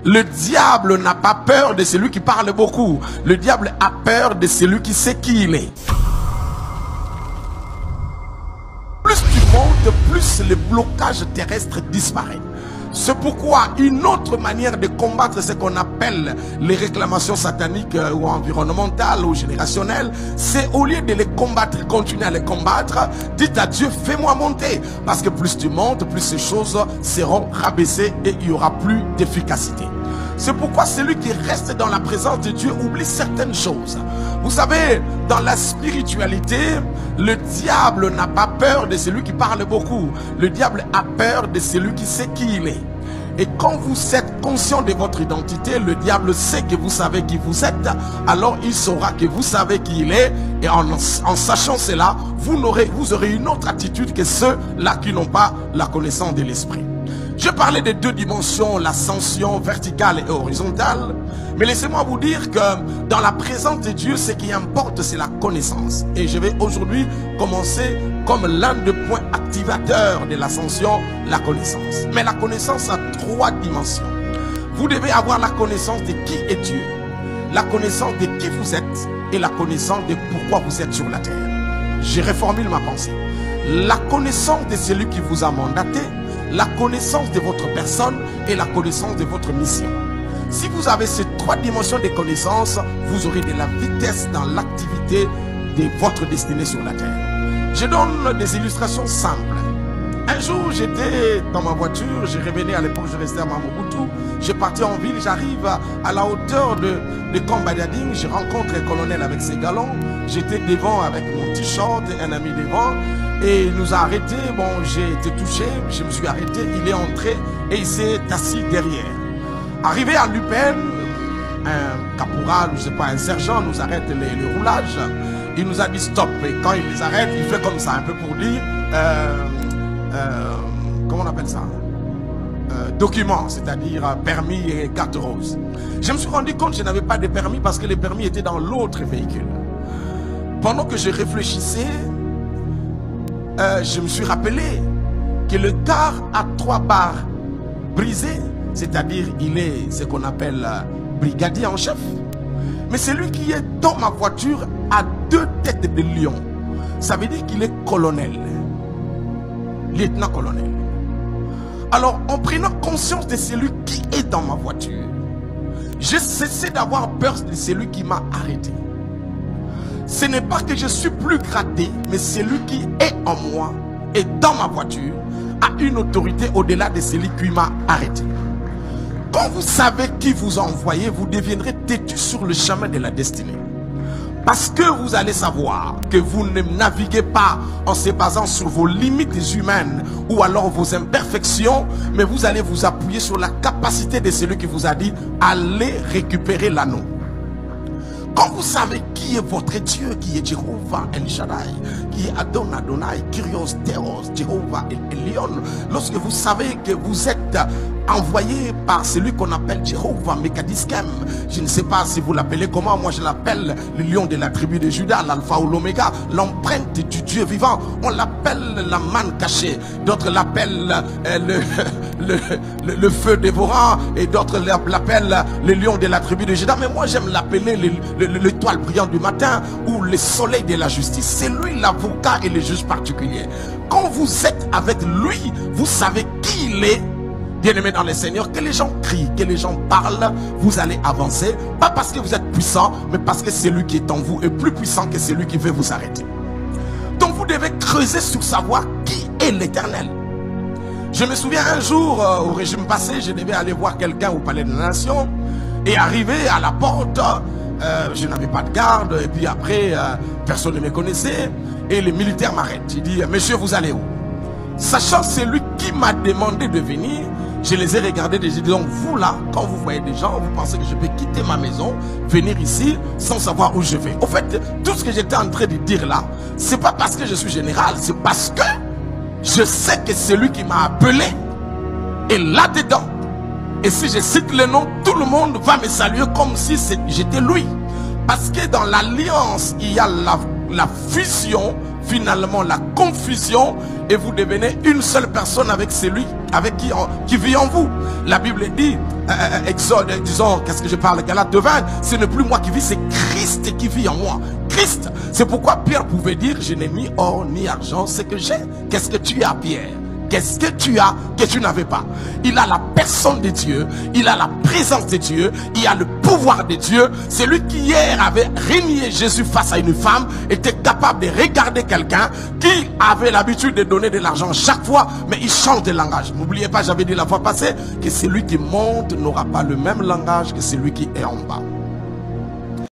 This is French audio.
Le diable n'a pas peur de celui qui parle beaucoup. Le diable a peur de celui qui sait qui il est. Plus tu montes, plus le blocage terrestre disparaît. C'est pourquoi une autre manière de combattre ce qu'on appelle les réclamations sataniques ou environnementales ou générationnelles, c'est au lieu de les combattre, continuer à les combattre, dites à Dieu, fais-moi monter. Parce que plus tu montes, plus ces choses seront rabaissées et il n'y aura plus d'efficacité. C'est pourquoi celui qui reste dans la présence de Dieu oublie certaines choses. Vous savez, dans la spiritualité, le diable n'a pas peur de celui qui parle beaucoup. Le diable a peur de celui qui sait qui il est. Et quand vous êtes conscient de votre identité, le diable sait que vous savez qui vous êtes. Alors il saura que vous savez qui il est. Et en sachant cela, vous aurez une autre attitude que ceux-là qui n'ont pas la connaissance de l'esprit. Je parlais de deux dimensions, l'ascension verticale et horizontale. Mais laissez-moi vous dire que dans la présence de Dieu, ce qui importe, c'est la connaissance. Et je vais aujourd'hui commencer comme l'un des points activateurs de l'ascension, la connaissance. Mais la connaissance a trois dimensions. Vous devez avoir la connaissance de qui est Dieu, la connaissance de qui vous êtes et la connaissance de pourquoi vous êtes sur la terre. Je reformule ma pensée. La connaissance de celui qui vous a mandaté, la connaissance de votre personne et la connaissance de votre mission. Si vous avez ces trois dimensions de connaissance, vous aurez de la vitesse dans l'activité de votre destinée sur la terre. Je donne des illustrations simples. Un jour, j'étais dans ma voiture, je revenais à l'époque, je restais à Mamobutu. Je partais en ville, j'arrive à la hauteur de Kambadading, je rencontre un colonel avec ses galons. J'étais devant avec mon t-shirt, un ami devant. Et il nous a arrêtés, bon j'ai été touché, je me suis arrêté, il est entré et il s'est assis derrière. Arrivé à Lupin, un caporal, je sais pas, un sergent nous arrête le roulage. Il nous a dit stop, et quand il les arrête, il fait comme ça, un peu pour dire, comment on appelle ça, document, c'est-à-dire permis et carte rose. Je me suis rendu compte que je n'avais pas de permis parce que les permis étaient dans l'autre véhicule. Pendant que je réfléchissais, je me suis rappelé que le car a 3 barres brisées, c'est-à-dire il est ce qu'on appelle brigadier en chef. Mais celui qui est dans ma voiture a 2 têtes de lion. Ça veut dire qu'il est colonel, lieutenant-colonel. Alors en prenant conscience de celui qui est dans ma voiture, j'ai cessé d'avoir peur de celui qui m'a arrêté. Ce n'est pas que je suis plus gradé, mais celui qui est en moi et dans ma voiture a une autorité au-delà de celui qui m'a arrêté. Quand vous savez qui vous a envoyé, vous deviendrez têtu sur le chemin de la destinée. Parce que vous allez savoir que vous ne naviguez pas en se basant sur vos limites humaines ou alors vos imperfections, mais vous allez vous appuyer sur la capacité de celui qui vous a dit allez récupérer l'anneau. Quand vous savez qui est votre Dieu, qui est Jéhovah El Shaddai, qui est Adon Adonai, Kyrios Theos, Jéhovah Elion, lorsque vous savez que vous êtes envoyé par celui qu'on appelle Jéhovah Mekadiskem, je ne sais pas si vous l'appelez comment, moi je l'appelle le lion de la tribu de Juda, l'alpha ou l'oméga, l'empreinte du Dieu vivant, on l'appelle la manne cachée, d'autres l'appellent le feu dévorant et d'autres l'appellent le lion de la tribu de Juda, mais moi j'aime l'appeler l'étoile brillante du matin ou le soleil de la justice. C'est lui l'avocat et le juge particulier. Quand vous êtes avec lui, vous savez qui il est. Bien-aimé dans le Seigneur, que les gens crient, que les gens parlent, vous allez avancer, pas parce que vous êtes puissant, mais parce que celui qui est en vous est plus puissant que celui qui veut vous arrêter. Donc vous devez creuser sur savoir qui est l'Éternel. Je me souviens un jour, au régime passé, je devais aller voir quelqu'un au Palais de la Nation, et arrivé à la porte, je n'avais pas de garde, et puis après, personne ne me connaissait, et les militaires m'arrêtent. Il dit, monsieur, vous allez où? Sachant celui qui m'a demandé de venir, je les ai regardés et j'ai dit, donc vous là, quand vous voyez des gens, vous pensez que je peux quitter ma maison, venir ici, sans savoir où je vais. Au fait, tout ce que j'étais en train de dire là, c'est pas parce que je suis général, c'est parce que je sais que celui qui m'a appelé est là-dedans. Et si je cite le nom, tout le monde va me saluer comme si j'étais lui. Parce que dans l'alliance, il y a la fusion finalement la confusion et vous devenez une seule personne avec celui qui vit en vous. La Bible dit, disons, qu'est-ce que je parle, Galates 2:20, ce n'est plus moi qui vis, c'est Christ qui vit en moi. Christ. C'est pourquoi Pierre pouvait dire, je n'ai ni or ni argent, c'est que j'ai. Qu'est-ce que tu as, Pierre? Qu'est-ce que tu as que tu n'avais pas? Il a la personne de Dieu, il a la présence de Dieu, il a le pouvoir de Dieu. Celui qui hier avait renié Jésus face à une femme était capable de regarder quelqu'un qui avait l'habitude de donner de l'argent chaque fois, mais il change de langage. N'oubliez pas, j'avais dit la fois passée que celui qui monte n'aura pas le même langage que celui qui est en bas.